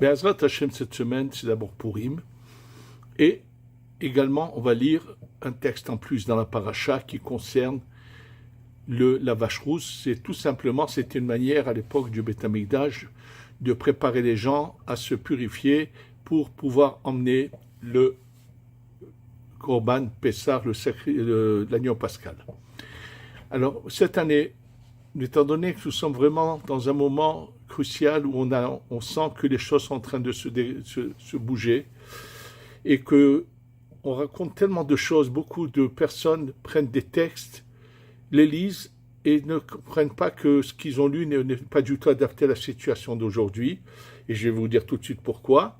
Be'ezrat Hashem, cette semaine, c'est d'abord Purim. Et également, on va lire un texte en plus dans la paracha qui concerne la vache rousse. C'est tout simplement, c'était une manière à l'époque du Beth Amikdash de préparer les gens à se purifier pour pouvoir emmener le Korban Pessah, l'agneau pascal. Alors, cette année, étant donné que nous sommes vraiment dans un moment crucial où on sent que les choses sont en train de se bouger et que on raconte tellement de choses, beaucoup de personnes prennent des textes, les lisent et ne comprennent pas que ce qu'ils ont lu n'est pas du tout adapté à la situation d'aujourd'hui. Et je vais vous dire tout de suite pourquoi.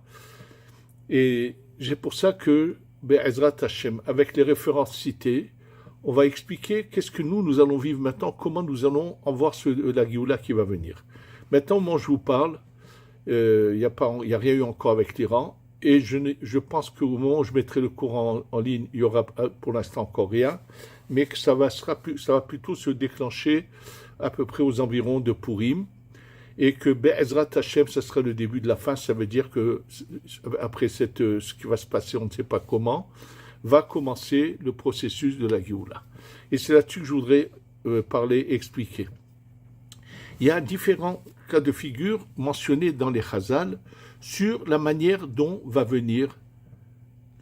Et c'est pour ça que, Be'ezrat Hashem, avec les références citées, on va expliquer qu'est-ce que nous allons vivre maintenant, comment nous allons en voir la Géoula qui va venir. Maintenant, moi, je vous parle, il n'y a rien eu encore avec l'Iran, et je pense qu'au moment où je mettrai le cours en ligne, il y aura pour l'instant encore rien, mais que ça va plutôt se déclencher à peu près aux environs de Purim, et que Be'ezrat Hashem, ça sera le début de la fin. Ça veut dire que après ce qui va se passer, on ne sait pas comment, va commencer le processus de la Géoula. Et c'est là-dessus que je voudrais parler et expliquer. Il y a différents cas de figure mentionnés dans les Chazal sur la manière dont va venir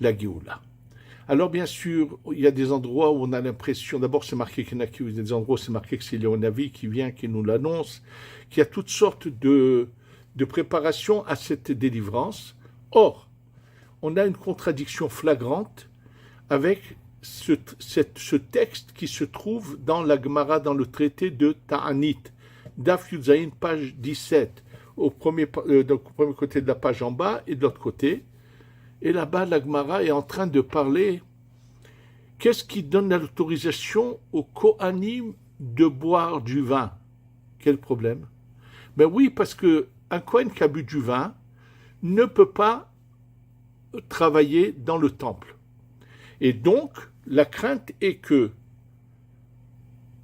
la Géoula. Alors bien sûr, il y a des endroits où on a l'impression, d'abord c'est marqué qu'il y a des endroits où c'est marqué que c'est Léonavi qui vient, qui nous l'annonce, qu'il y a toutes sortes de préparations à cette délivrance. Or, on a une contradiction flagrante avec ce texte qui se trouve dans la Gemara, dans le traité de Ta'anit, Daf Yudzaïn, page 17, au premier côté de la page en bas et de l'autre côté. Et là-bas, la Gemara est en train de parler qu'est-ce qui donne l'autorisation aux Kohanim de boire du vin. Quel problème? Ben oui, parce qu'un Kohen qui a bu du vin ne peut pas travailler dans le temple. Et donc, la crainte est que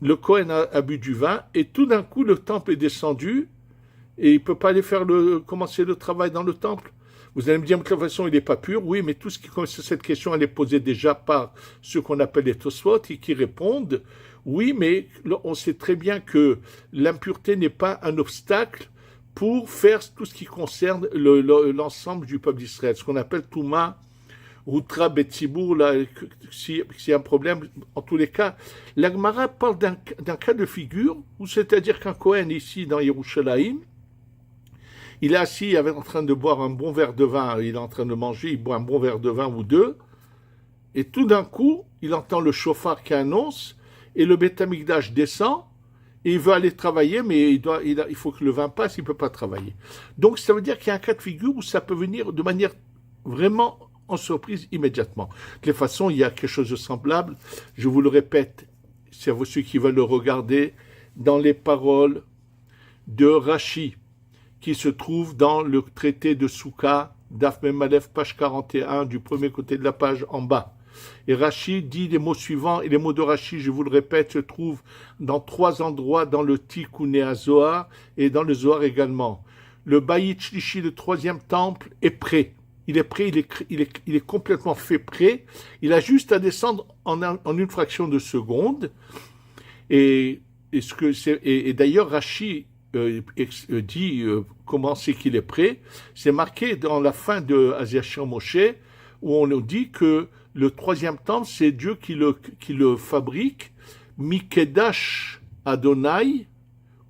le Kohen a bu du vin et tout d'un coup, le temple est descendu et il ne peut pas aller commencer le travail dans le temple. Vous allez me dire, de toute façon, il n'est pas pur. Oui, mais tout ce qui concerne cette question, elle est posée déjà par ceux qu'on appelle les Tosfot et qui répondent, oui, mais on sait très bien que l'impureté n'est pas un obstacle pour faire tout ce qui concerne l'ensemble du peuple d'Israël, ce qu'on appelle Touma, Rutra, Betsibour, s'il y a un problème, en tous les cas, la Gemara parle d'un cas de figure, où c'est-à-dire qu'un Kohen ici dans Yerushalayim, il est assis, il est en train de boire un bon verre de vin, il est en train de manger, il boit un bon verre de vin ou deux, et tout d'un coup, il entend le chauffard qui annonce, et le Beth Amikdash descend, et il veut aller travailler, mais il faut que le vin passe, il ne peut pas travailler. Donc ça veut dire qu'il y a un cas de figure où ça peut venir de manière vraiment en surprise immédiatement. De toute façon, il y a quelque chose de semblable, je vous le répète, c'est à ceux qui veulent le regarder, dans les paroles de Rashi, qui se trouve dans le traité de Souka, Daf Mem Aleph, page 41, du premier côté de la page en bas. Et Rashi dit les mots suivants, et les mots de Rashi, je vous le répète, se trouvent dans 3 endroits dans le Tikkuné HaZohar et dans le Zohar également. Le Bayit Shlishi, le 3e temple, est prêt. Il est prêt, il est complètement fait prêt. Il a juste à descendre en une fraction de seconde. Et d'ailleurs, Rashi dit comment c'est qu'il est prêt. C'est marqué dans la fin de Aziashir Moshe, où on nous dit que le 3e temple, c'est Dieu qui le fabrique. Mikedash Adonai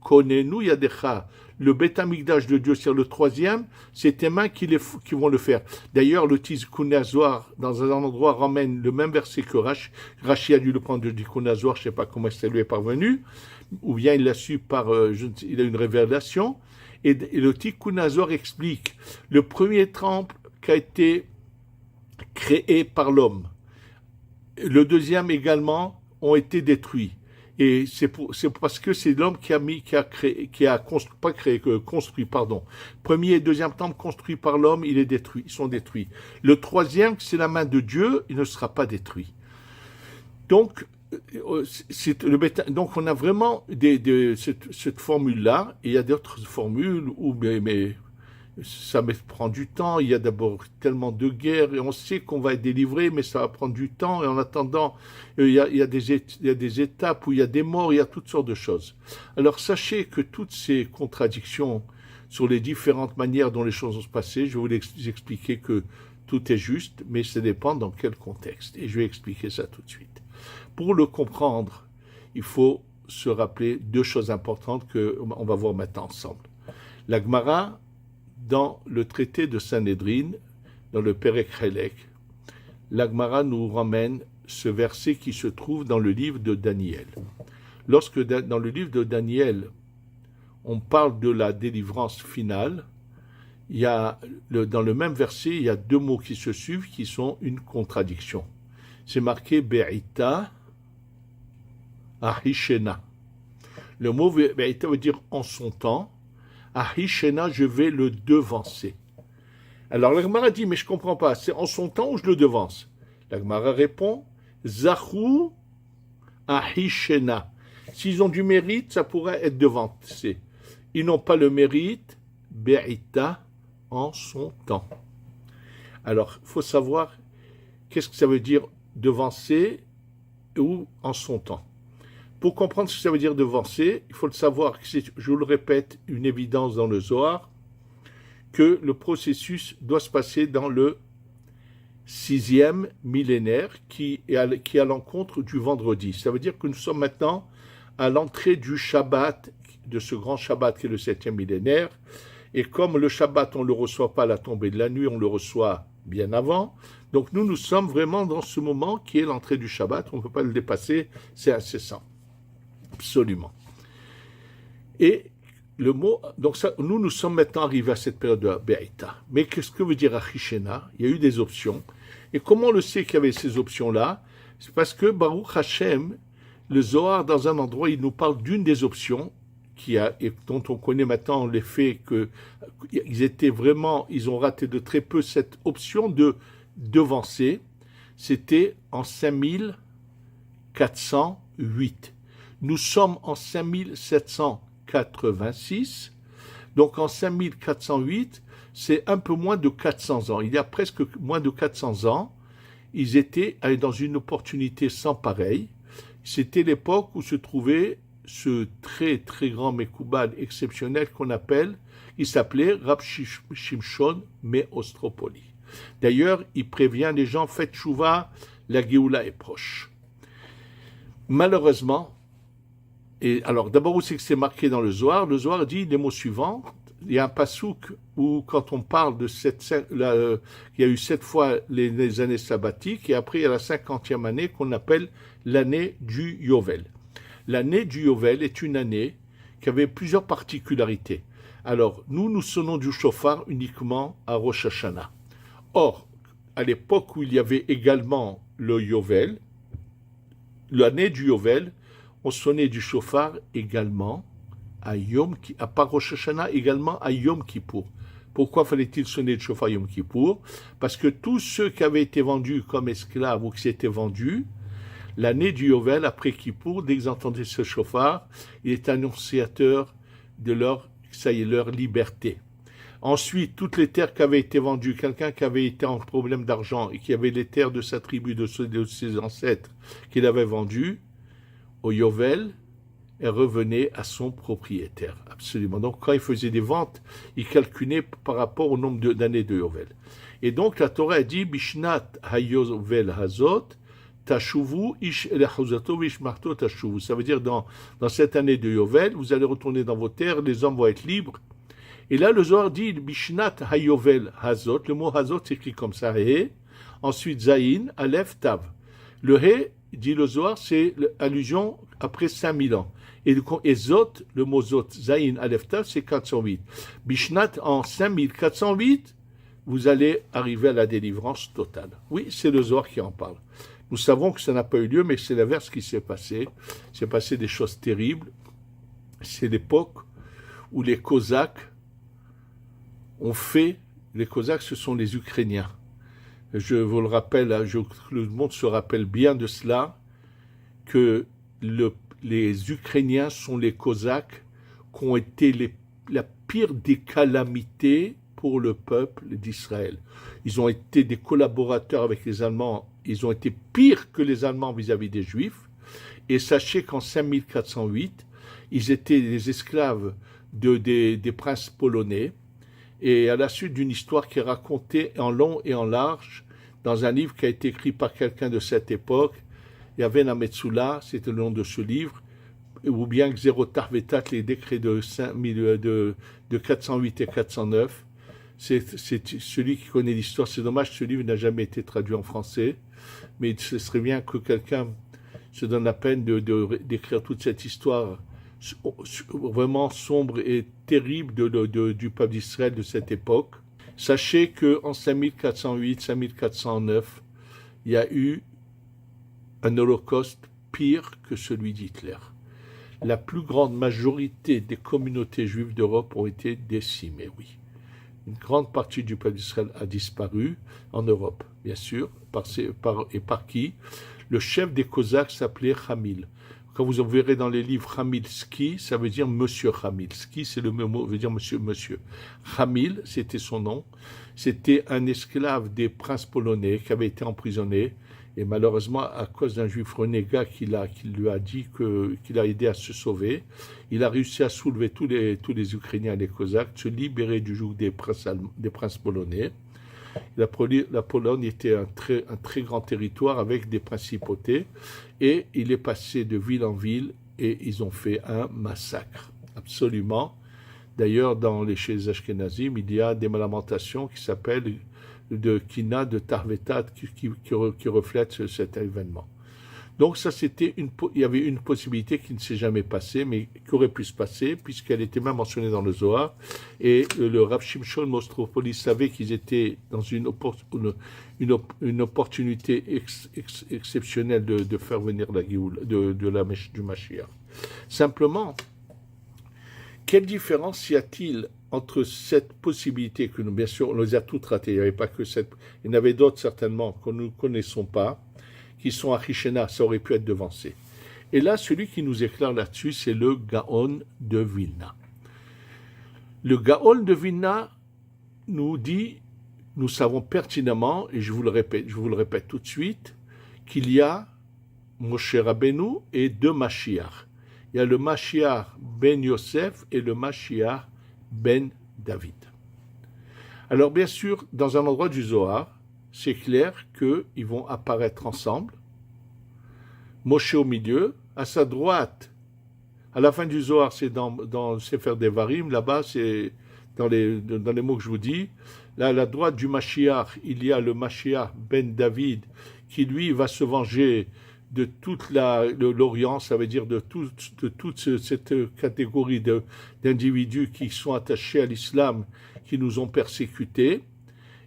Konenu Yadecha. Le Beth Amikdash de Dieu, c'est le 3e, c'est tes mains qui vont le faire. D'ailleurs, le Tikkuné HaZohar, dans un endroit, ramène le même verset que Rashi. Rashi a dû le prendre du Tikkuné HaZohar, je ne sais pas comment ça lui est parvenu, ou bien il l'a su il a une révélation. Et le Tikkuné HaZohar explique le premier temple qui a été créé par l'homme. Le 2e également ont été détruits. Et c'est parce que c'est l'homme construit. Premier et 2e temple construit par l'homme, ils sont détruits. Le 3e, c'est la main de Dieu, il ne sera pas détruit. Donc, on a vraiment cette formule-là, et il y a d'autres formules où, mais ça prend du temps, il y a d'abord tellement de guerres, et on sait qu'on va être délivré, mais ça va prendre du temps, et en attendant, il y a des étapes où il y a des morts, il y a toutes sortes de choses. Alors sachez que toutes ces contradictions sur les différentes manières dont les choses vont se passer, je vais vous expliquer que tout est juste, mais ça dépend dans quel contexte, et je vais expliquer ça tout de suite. Pour le comprendre, il faut se rappeler deux choses importantes qu'on va voir maintenant ensemble. La Gemara, dans le traité de Sanhédrin, dans le Perek Helek, la Gemara nous ramène ce verset qui se trouve dans le livre de Daniel. Lorsque dans le livre de Daniel, on parle de la délivrance finale, il y a dans le même verset, il y a deux mots qui se suivent qui sont une contradiction. C'est marqué Be'ita Ahishena. Le mot Be'ita veut dire en son temps. Ahishena, je vais le devancer. Alors la Gemara dit, mais je ne comprends pas, c'est en son temps ou je le devance? La Gemara répond, Zahu Ahishena. S'ils ont du mérite, ça pourrait être devancé. Ils n'ont pas le mérite, Be'ita, en son temps. Alors, il faut savoir qu'est-ce que ça veut dire devancer ou en son temps. Pour comprendre ce que ça veut dire devancer, il faut le savoir, c'est, je vous le répète, une évidence dans le Zohar, que le processus doit se passer dans le 6e millénaire qui est à l'encontre du vendredi. Ça veut dire que nous sommes maintenant à l'entrée du Shabbat, de ce grand Shabbat qui est le 7e millénaire, et comme le Shabbat, on ne le reçoit pas à la tombée de la nuit, on le reçoit bien avant, donc nous sommes vraiment dans ce moment qui est l'entrée du Shabbat, on ne peut pas le dépasser, c'est incessant. Absolument. Et le mot, donc ça, nous sommes maintenant arrivés à cette période de Be'ita. Mais qu'est-ce que veut dire Achishena? Il y a eu des options. Et comment on le sait qu'il y avait ces options-là? C'est parce que Baruch Hashem, le Zohar, dans un endroit, il nous parle d'une des options et dont on connaît maintenant l'effet ils ont raté de très peu cette option de devancer. C'était en 5408. Nous sommes en 5786, donc en 5408, c'est un peu moins de 400 ans. Il y a presque moins de 400 ans, ils étaient dans une opportunité sans pareille. C'était l'époque où se trouvait ce très très grand Mekoubal exceptionnel il s'appelait Rab Shimshon Meostropoli. D'ailleurs, il prévient les gens, faites tchouva, la Géoula est proche. Malheureusement, et alors d'abord où c'est que c'est marqué dans le Zohar dit les mots suivants. Il y a un pasouk où quand on parle de il y a eu 7 fois les années sabbatiques et après il y a la 50e année qu'on appelle l'année du Yovel. L'année du Yovel est une année qui avait plusieurs particularités. Alors nous sonnons du shofar uniquement à Rosh Hashanah. Or, à l'époque où il y avait également le Yovel, l'année du Yovel, on sonnait du shofar également à part Rosh Hashanah, également à Yom Kippour. Pourquoi fallait-il sonner du shofar Yom Kippour? Parce que tous ceux qui avaient été vendus comme esclaves ou qui s'étaient vendus, l'année du Yovel, après Kippour, dès qu'ils entendaient ce shofar, il est annonciateur de leur liberté. Ensuite, toutes les terres qui avaient été vendues, quelqu'un qui avait été en problème d'argent et qui avait les terres de sa tribu, de ses ancêtres, qu'il avait vendues, au Yovel, elle revenait à son propriétaire. Absolument. Donc, quand il faisait des ventes, il calculait par rapport au nombre d'années de Yovel. Et donc, la Torah a dit, Bishnat hayovel hazot, tashuvu ish elechazato vishmarto tashuvu. Ça veut dire, dans cette année de Yovel, vous allez retourner dans vos terres, les hommes vont être libres. Et là, le Zohar dit, Bishnat hayovel hazot, le mot hazot s'écrit comme ça, he, ensuite zayin, aleph, tav. Le he, dit le Zohar, c'est l'allusion après 5000 ans. Et Zot, le mot Zot, Zayin Aleph Tav, c'est 408. Bishnat, en 5408, vous allez arriver à la délivrance totale. Oui, c'est le Zohar qui en parle. Nous savons que ça n'a pas eu lieu, mais c'est l'inverse qui s'est passé. Il s'est passé des choses terribles. C'est l'époque où les Cosaques les Cosaques, ce sont les Ukrainiens. Je vous le rappelle, le monde se rappelle bien de cela, que les Ukrainiens sont les Cosaques qui ont été la pire des calamités pour le peuple d'Israël. Ils ont été des collaborateurs avec les Allemands, ils ont été pires que les Allemands vis-à-vis des Juifs. Et sachez qu'en 5408, ils étaient les esclaves des princes polonais. Et à la suite d'une histoire qui est racontée en long et en large dans un livre qui a été écrit par quelqu'un de cette époque, Yaven Ametsula, c'était le nom de ce livre, ou bien Xerotar Vetat, les décrets de 408 et 409. C'est celui qui connaît l'histoire. C'est dommage, ce livre n'a jamais été traduit en français, mais ce serait bien que quelqu'un se donne la peine d'écrire toute cette histoire vraiment sombre et terrible du peuple d'Israël de cette époque. Sachez qu'en 5408, 5409, il y a eu un holocauste pire que celui d'Hitler. La plus grande majorité des communautés juives d'Europe ont été décimées, oui. Une grande partie du peuple d'Israël a disparu en Europe, bien sûr. Par qui? Le chef des Cosaques s'appelait Hamil. Quand vous verrez dans les livres Hamilski, ça veut dire Monsieur Hamilski, c'est le même mot, veut dire monsieur. Hamil, c'était son nom. C'était un esclave des princes polonais qui avait été emprisonné. Et malheureusement, à cause d'un juif renégat qui lui a dit qu'il a aidé à se sauver, il a réussi à soulever tous les Ukrainiens et les Cosaques, se libérer du joug des princes polonais. La Pologne était un très grand territoire avec des principautés, et il est passé de ville en ville, et ils ont fait un massacre, absolument. D'ailleurs, chez les Ashkenazim, il y a des lamentations qui s'appellent de Kina, de Tarvetat, qui reflètent cet événement. Donc ça, il y avait une possibilité qui ne s'est jamais passée, mais qui aurait pu se passer, puisqu'elle était même mentionnée dans le Zohar, et le Rav Shimshon Mostropoli savait qu'ils étaient dans une opportunité exceptionnelle de faire venir la Géoula, du Mashiach. Simplement, quelle différence y a-t-il entre cette possibilité que nous, bien sûr, on les a toutes ratées, il n'y avait pas que cette, il y en avait d'autres certainement que nous ne connaissons pas, qui sont à Richena, ça aurait pu être devancé. Et là, celui qui nous éclaire là-dessus, c'est le Gaon de Vilna. Le Gaon de Vilna nous dit, nous savons pertinemment, et je vous le répète tout de suite, qu'il y a Moshe Rabbeinu et deux Mashiach. Il y a le Mashiach ben Yosef et le Mashiach ben David. Alors bien sûr, dans un endroit du Zohar, c'est clair qu'ils vont apparaître ensemble. Moshe au milieu, à sa droite, à la fin du Zohar, c'est dans le Sefer Devarim, là-bas, c'est dans les mots que je vous dis. Là, à la droite du Mashiach, il y a le Mashiach ben David, qui lui va se venger de toute l'Orient, ça veut dire de toute cette catégorie d'individus qui sont attachés à l'islam, qui nous ont persécutés.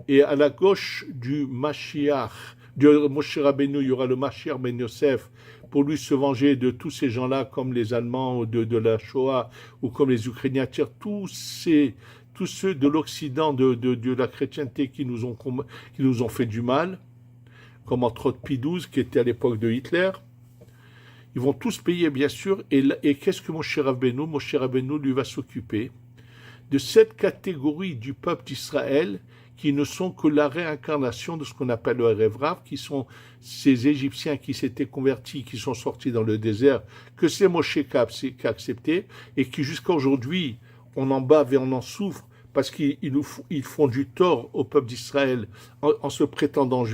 Et à la gauche du Mashiach, de Moshe Rabbeinu, il y aura le Mashiach ben Yosef, pour lui se venger de tous ces gens-là, comme les Allemands de la Shoah, ou comme les Ukrainiens, tous ceux de l'Occident, de la chrétienté qui nous ont fait du mal, comme entre autres Pie XII, qui était à l'époque de Hitler. Ils vont tous payer, bien sûr, et qu'est-ce que Moshe Rabbeinu? Moshe Rabbeinu, lui, va s'occuper de cette catégorie du peuple d'Israël qui ne sont que la réincarnation de ce qu'on appelle le Erev Rav, qui sont ces Égyptiens qui s'étaient convertis, qui sont sortis dans le désert, que c'est Moshe qui a accepté, et qui jusqu'à aujourd'hui, on en bave et on en souffre, parce qu'ils font du tort au peuple d'Israël en se prétendant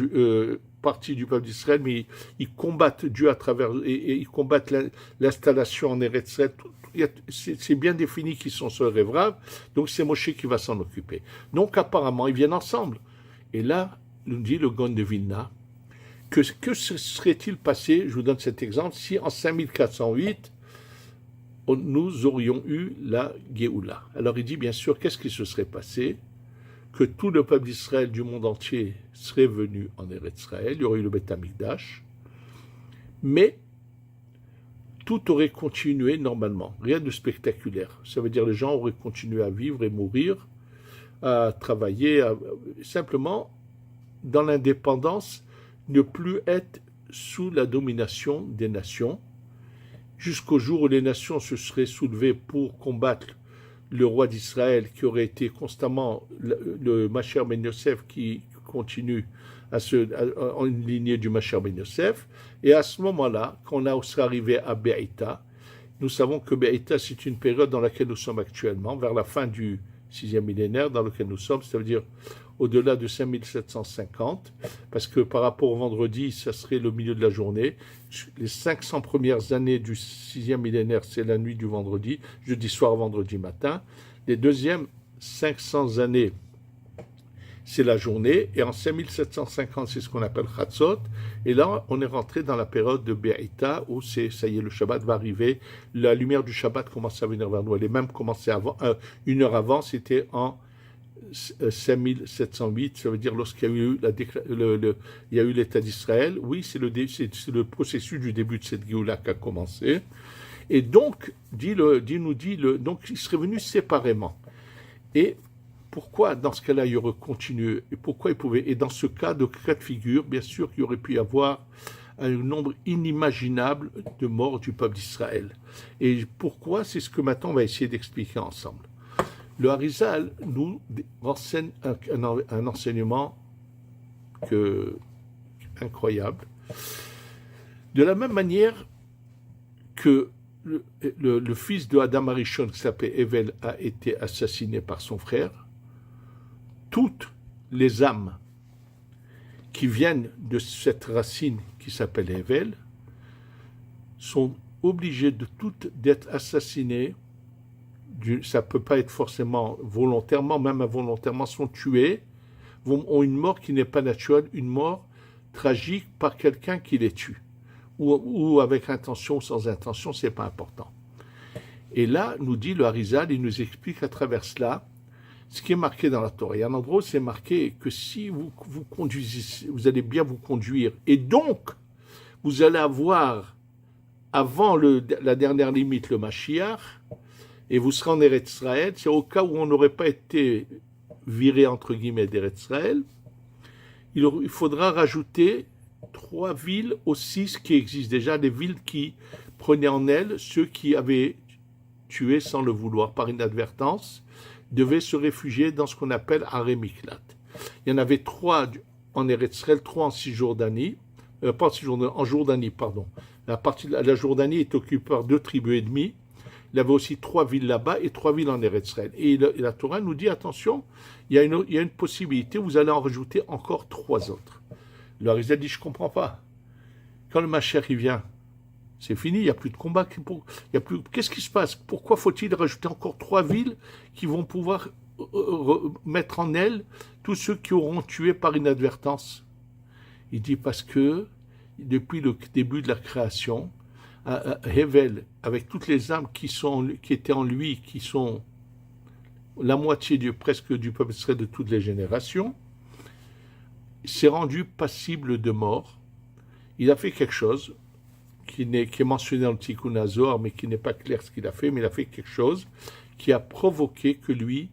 partie du peuple d'Israël, mais ils combattent Dieu à travers, et ils combattent l'installation en Eretz Israël. C'est bien défini qu'ils sont sur Erev Rav, donc c'est Moshe qui va s'en occuper. Donc apparemment, ils viennent ensemble. Et là, nous dit le Gaon de Vilna, que se serait-il passé, je vous donne cet exemple, si en 5408, nous aurions eu la Géoula. Alors il dit bien sûr, qu'est-ce qui se serait passé? Que tout le peuple d'Israël du monde entier serait venu en Eretz Israël, il y aurait eu le Beth Amikdash, mais tout aurait continué normalement, rien de spectaculaire. Ça veut dire que les gens auraient continué à vivre et mourir, à travailler, simplement, dans l'indépendance, ne plus être sous la domination des nations, jusqu'au jour où les nations se seraient soulevées pour combattre le roi d'Israël qui aurait été constamment le Mashiach ben Yosef qui continue en une lignée du Mashiach ben Yosef. Et à ce moment-là, quand on sera arrivé à Be'ita, nous savons que Be'ita, c'est une période dans laquelle nous sommes actuellement, vers la fin du 6e millénaire dans lequel nous sommes, c'est-à-dire au-delà de 5750, parce que par rapport au vendredi, ça serait le milieu de la journée. Les 500 premières années du 6e millénaire, c'est la nuit du vendredi, jeudi soir, vendredi matin. Les deuxièmes 500 années, c'est la journée, et en 5750, c'est ce qu'on appelle Chatzot, et là, on est rentré dans la période de Be'ita, où ça y est, le Shabbat va arriver, la lumière du Shabbat commence à venir vers nous, elle est même commencée avant, une heure avant, c'était en 5708, ça veut dire lorsqu'il y a eu, il y a eu l'État d'Israël, oui, c'est le processus du début de cette Géoula qui a commencé, et donc, donc il serait venu séparément, et pourquoi dans ce cas-là il aurait continué, et pourquoi il pouvait, et dans ce cas de figure, bien sûr qu'il aurait pu y avoir un nombre inimaginable de morts du peuple d'Israël, et pourquoi, c'est ce que maintenant on va essayer d'expliquer ensemble. Le Harizal nous enseigne un enseignement incroyable. De la même manière que le fils de Adam Arishon, qui s'appelait Evel, a été assassiné par son frère, toutes les âmes qui viennent de cette racine qui s'appelle Evel sont obligées d'être assassinées. Ça ne peut pas être forcément volontairement, même involontairement, sont tués, ont une mort qui n'est pas naturelle, une mort tragique par quelqu'un qui les tue. Ou avec intention ou sans intention, ce n'est pas important. Et là, nous dit le Harizal, il nous explique à travers cela ce qui est marqué dans la Torah. Il y a un endroit où c'est marqué que si vous conduisez, vous allez bien vous conduire, et donc, vous allez avoir, avant la dernière limite, le Mashiach, et vous serez en Eretz Israël, c'est au cas où on n'aurait pas été viré, entre guillemets, d'Eretz Israël, il faudra rajouter 3 villes aux 6 qui existent déjà, des villes qui prenaient en elles ceux qui avaient tué sans le vouloir, par inadvertance, devaient se réfugier dans ce qu'on appelle Aré Miklat. Il y en avait 3 en Eretz Israël, 3 en Cisjordanie, pas en Cisjordanie, en Jordanie, pardon. La Jordanie est occupée par 2 tribus et demie. Il y avait aussi 3 villes là-bas et 3 villes en Eretz Israël. Et la Torah nous dit, attention, il y a une possibilité, vous allez en rajouter encore 3 autres. Le Harizal dit, je ne comprends pas. Quand le Mashiach il vient, c'est fini, il n'y a plus de combat. Qu'est-ce qui se passe? Pourquoi faut-il rajouter encore 3 villes qui vont pouvoir mettre en elles tous ceux qui auront tué par inadvertance? Il dit, parce que depuis le début de la création, Hevel, avec toutes les âmes qui étaient en lui, qui sont la moitié presque du peuple d'Israël de toutes les générations, s'est rendu passible de mort. Il a fait quelque chose qui est mentionné dans le Tikkun HaZohar, mais qui n'est pas clair ce qu'il a fait, mais il a fait quelque chose qui a provoqué que lui,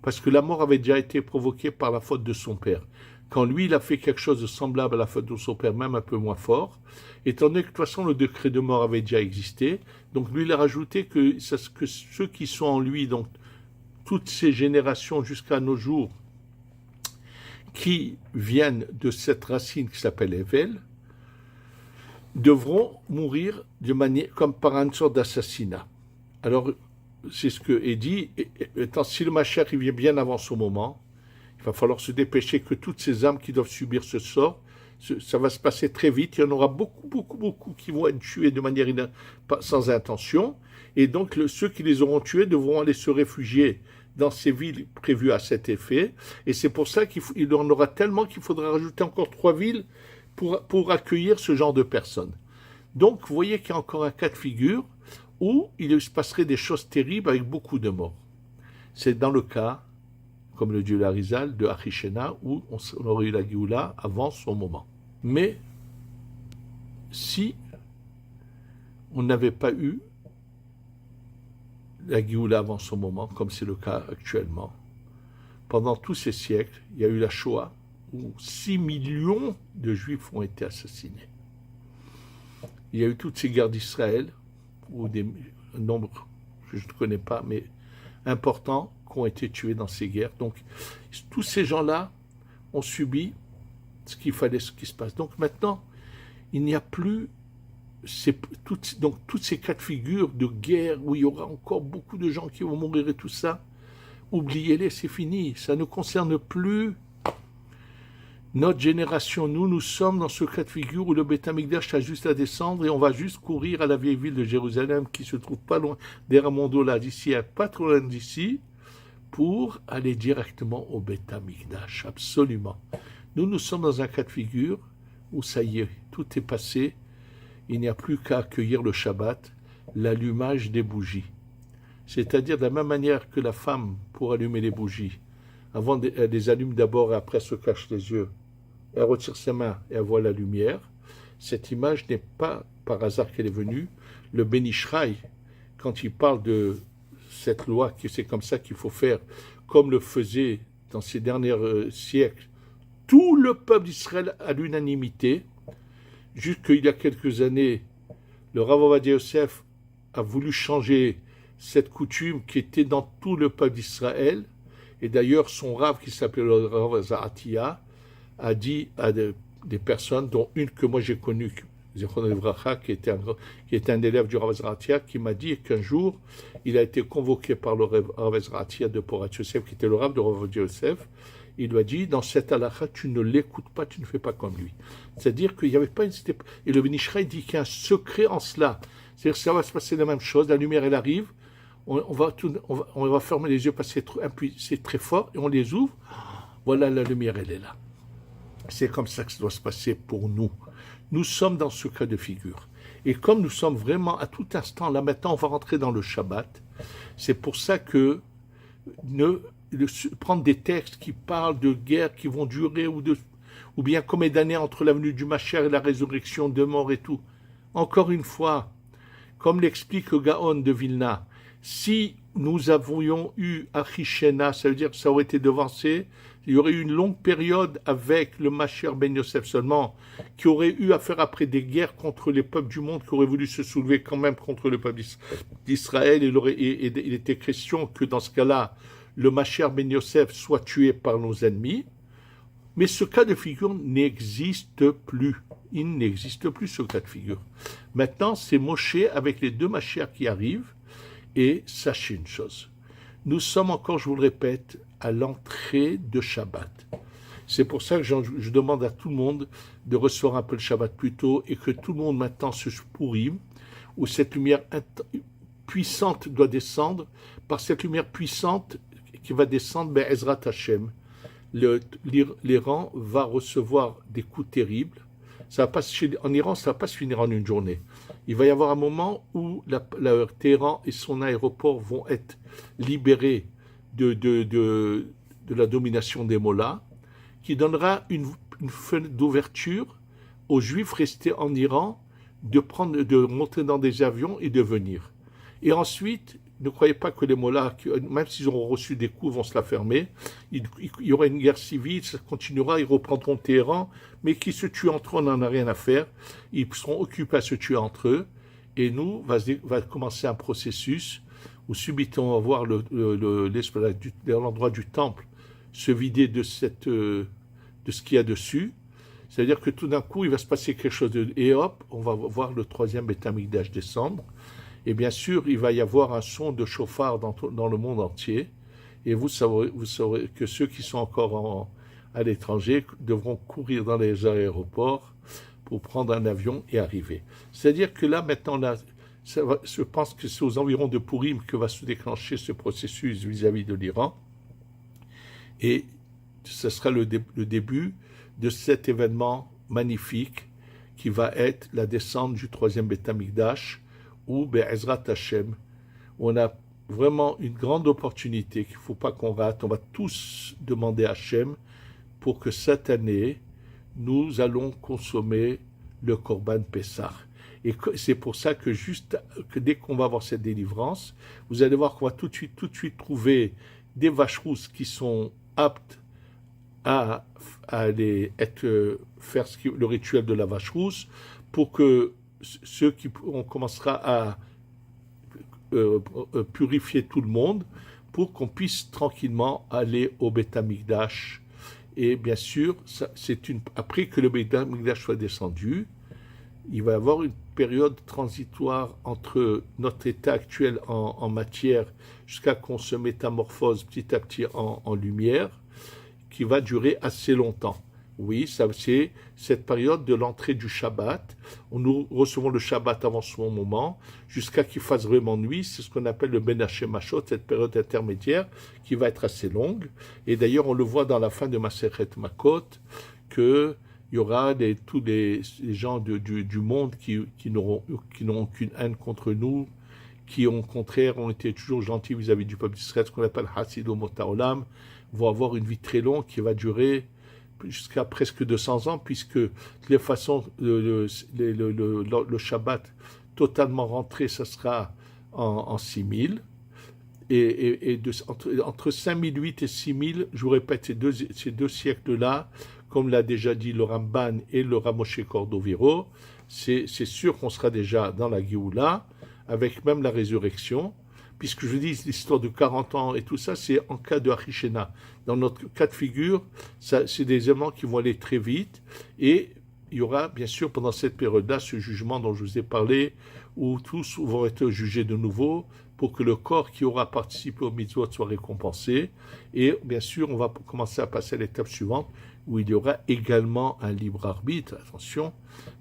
parce que la mort avait déjà été provoquée par la faute de son père. Quand lui, il a fait quelque chose de semblable à la faute de son père, même un peu moins fort, étant donné que de toute façon le décret de mort avait déjà existé, donc lui, il a rajouté que ceux qui sont en lui, donc toutes ces générations jusqu'à nos jours, qui viennent de cette racine qui s'appelle Evel, devront mourir de manière, comme par une sorte d'assassinat. Alors, c'est ce que est dit, si le Mashiach vient bien avant son moment, il va falloir se dépêcher que toutes ces âmes qui doivent subir ce sort, ça va se passer très vite, il y en aura beaucoup qui vont être tués de manière sans intention, et donc ceux qui les auront tués devront aller se réfugier dans ces villes prévues à cet effet, et c'est pour ça qu'il en aura tellement qu'il faudra rajouter encore 3 villes pour accueillir ce genre de personnes. Donc, vous voyez qu'il y a encore un cas de figure où il se passerait des choses terribles avec beaucoup de morts. C'est dans le cas, comme le dit le Harizal, de Achishena, où on aurait eu la Géoula avant son moment. Mais, si on n'avait pas eu la Géoula avant son moment, comme c'est le cas actuellement, pendant tous ces siècles, il y a eu la Shoah, où 6 millions de Juifs ont été assassinés. Il y a eu toutes ces guerres d'Israël, où un nombre que je ne connais pas, mais importants qui ont été tués dans ces guerres. Donc, tous ces gens-là ont subi ce qu'il fallait, ce qui se passe. Donc maintenant, il n'y a plus toutes ces cas de figure de guerre où il y aura encore beaucoup de gens qui vont mourir et tout ça. Oubliez-les, c'est fini. Ça ne concerne plus notre génération. Nous sommes dans ce cas de figure où le Beth Amikdash a juste à descendre et on va juste courir à la vieille ville de Jérusalem qui se trouve pas loin d'Eramondola, d'ici, pas trop loin d'ici, pour aller directement au Beth Amikdash. Absolument. Nous sommes dans un cas de figure où ça y est, tout est passé. Il n'y a plus qu'à accueillir le Shabbat, l'allumage des bougies. C'est-à-dire de la même manière que la femme, pour allumer les bougies, avant elle les allume d'abord et après se cache les yeux, elle retire ses mains et elle voit la lumière. Cette image n'est pas par hasard qu'elle est venue. Le Ben Ishraï, quand il parle de cette loi, que c'est comme ça qu'il faut faire, comme le faisait dans ces derniers siècles, tout le peuple d'Israël à l'unanimité, jusqu'il y a quelques années, le Rav Ovadia Yosef a voulu changer cette coutume qui était dans tout le peuple d'Israël, et d'ailleurs son Rav, qui s'appelait le Rav Zaratia, a dit à des personnes, dont une que moi j'ai connue, qui était un élève du Rav Zaratia, qui m'a dit qu'un jour, il a été convoqué par le Rav Zaratia de Porat Yosef, qui était le Rav de Rav Ovadia Yosef. Il lui a dit, dans cette halakha, tu ne l'écoutes pas, tu ne fais pas comme lui. C'est-à-dire qu'il n'y avait pas une... Et le Ben Ishraï dit qu'il y a un secret en cela. C'est-à-dire que ça va se passer la même chose, la lumière, elle arrive, on va fermer les yeux parce que c'est très fort, et on les ouvre, voilà, la lumière, elle est là. C'est comme ça que ça doit se passer pour nous. Nous sommes dans ce cas de figure. Et comme nous sommes vraiment à tout instant, là maintenant, on va rentrer dans le Shabbat, c'est pour ça que prendre des textes qui parlent de guerres qui vont durer ou bien combien d'années entre la venue du Mashiach et la résurrection de mort et tout. Encore une fois, comme l'explique Gaon de Vilna, si nous avions eu Achishena, ça veut dire que ça aurait été devancé, il y aurait eu une longue période avec le Mashiach Ben Yosef seulement, qui aurait eu à faire après des guerres contre les peuples du monde, qui auraient voulu se soulever quand même contre le peuple d'Israël, et il était question que dans ce cas-là, le Mashiach Ben Yosef soit tué par nos ennemis, mais ce cas de figure n'existe plus. Il n'existe plus ce cas de figure. Maintenant, c'est Moshe avec les deux Mashiach qui arrivent, et sachez une chose, nous sommes encore, je vous le répète, à l'entrée de Shabbat. C'est pour ça que je demande à tout le monde de recevoir un peu le Shabbat plus tôt, et que tout le monde maintenant se pourrime, où cette lumière puissante doit descendre, par cette lumière puissante qui va descendre, ben Ezrat Hashem, l'Iran va recevoir des coups terribles. En Iran, ça ne va pas se finir en une journée. Il va y avoir un moment où Téhéran et son aéroport vont être libérés de la domination des mollahs, qui donnera une fenêtre d'ouverture aux Juifs restés en Iran de monter dans des avions et de venir. Et ensuite, ne croyez pas que les mollahs, même s'ils auront reçu des coups, vont se la fermer. Il y aura une guerre civile, ça continuera, ils reprendront Téhéran, mais qui se tuent entre eux, on n'en a rien à faire. Ils seront occupés à se tuer entre eux, et nous, va commencer un processus où subitement on va voir l'endroit du temple se vider de ce qu'il y a dessus. C'est-à-dire que tout d'un coup, il va se passer quelque chose et hop, on va voir le troisième Beth Amikdash descendre. Et bien sûr, il va y avoir un son de chauffard dans le monde entier. Et vous saurez que ceux qui sont encore à l'étranger devront courir dans les aéroports pour prendre un avion et arriver. C'est-à-dire que là, maintenant, je pense que c'est aux environs de Purim que va se déclencher ce processus vis-à-vis de l'Iran. Et ce sera le début de cet événement magnifique qui va être la descente du troisième Beth Amikdash, où Be'ezrat Hashem, on a vraiment une grande opportunité qu'il ne faut pas qu'on rate. On va tous demander à Hashem pour que cette année, nous allons consommer le Korban Pessah. Et c'est pour ça que dès qu'on va avoir cette délivrance, vous allez voir qu'on va tout de suite trouver des vaches rousses qui sont aptes à faire le rituel de la vache rousse, pour que on commencera à purifier tout le monde pour qu'on puisse tranquillement aller au Beth Amikdash. Et bien sûr, après que le Beth Amikdash soit descendu, il va y avoir une période transitoire entre notre état actuel en matière jusqu'à qu'on se métamorphose petit à petit en lumière, qui va durer assez longtemps. Oui, c'est cette période de l'entrée du Shabbat. Nous recevons le Shabbat avant son moment, jusqu'à qu'il fasse vraiment nuit. C'est ce qu'on appelle le Ben Hashemashot, cette période intermédiaire qui va être assez longue. Et d'ailleurs, on le voit dans la fin de Masechet Makot, qu'il y aura tous les gens du monde qui n'auront aucune haine contre nous, qui au contraire ont été toujours gentils vis-à-vis du peuple d'Israël, ce qu'on appelle Hasido Motaolam, vont avoir une vie très longue qui va durer jusqu'à presque 200 ans, puisque de toute façon, le Shabbat totalement rentré, ça sera en 6000. Et entre 5008 et 6000, je vous répète, ces deux siècles-là, comme l'a déjà dit le Ramban et le Ramoshe Cordoviro, c'est sûr qu'on sera déjà dans la Géoula, avec même la résurrection, puisque je dis l'histoire de 40 ans et tout ça, c'est en cas de Achishena. Dans notre cas de figure, c'est des éléments qui vont aller très vite, et il y aura bien sûr pendant cette période-là ce jugement dont je vous ai parlé, où tous vont être jugés de nouveau, pour que le corps qui aura participé au mitzvot soit récompensé, et bien sûr on va commencer à passer à l'étape suivante, où il y aura également un libre arbitre, attention,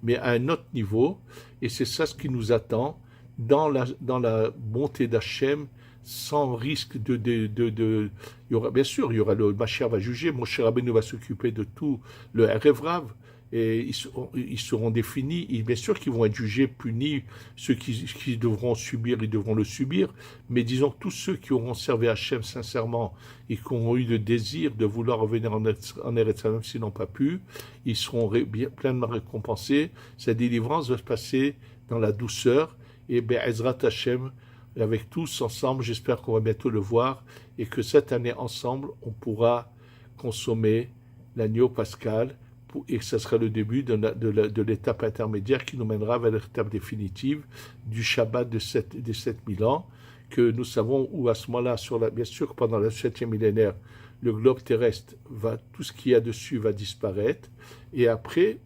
mais à un autre niveau, et c'est ça ce qui nous attend, dans la bonté d'Hachem, sans risque il y aura, bien sûr, il y aura le Mashiach va juger, Moshe Rabbeinu va s'occuper de tout, le Erev Rav, et ils seront définis, et bien sûr qu'ils vont être jugés, punis, ceux qui devront subir, ils devront le subir, mais disons que tous ceux qui auront servi Hachem sincèrement, et qui auront eu le désir de vouloir revenir en Eretz, même s'ils n'ont pas pu, ils seront pleinement récompensés, sa délivrance va se passer dans la douceur, et Be'ezrat Hashem, avec tous ensemble, j'espère qu'on va bientôt le voir, et que cette année ensemble, on pourra consommer l'agneau pascal, et que ce sera le début de l'étape intermédiaire qui nous mènera vers l'étape définitive du Shabbat des 7000 ans, que nous savons où à ce moment-là, bien sûr pendant le 7e millénaire, le globe terrestre, tout ce qu'il y a dessus va disparaître, et après,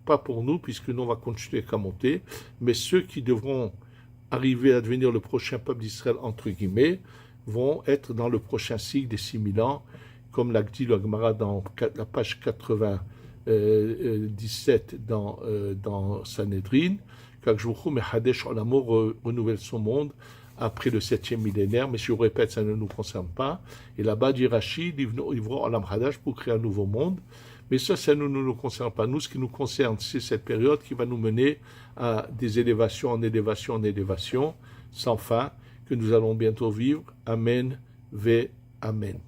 pas pour nous, puisque nous on va continuer qu'à monter, mais ceux qui devront arriver à devenir le prochain peuple d'Israël, entre guillemets, vont être dans le prochain cycle des 6000 ans, comme l'a dit le Gemara dans la page 97 dans Sanhedrin, qu'Akjouchou Mehadesh Olamo renouvelle son monde après le 7e millénaire, mais je vous répète, ça ne nous concerne pas. Et là-bas, dit Rachid, ils vont Olam Hadash pour créer un nouveau monde. Mais ça ne nous concerne pas. Nous, ce qui nous concerne, c'est cette période qui va nous mener à des élévations en élévation en élévation, sans fin, que nous allons bientôt vivre. Amen, ve Amen.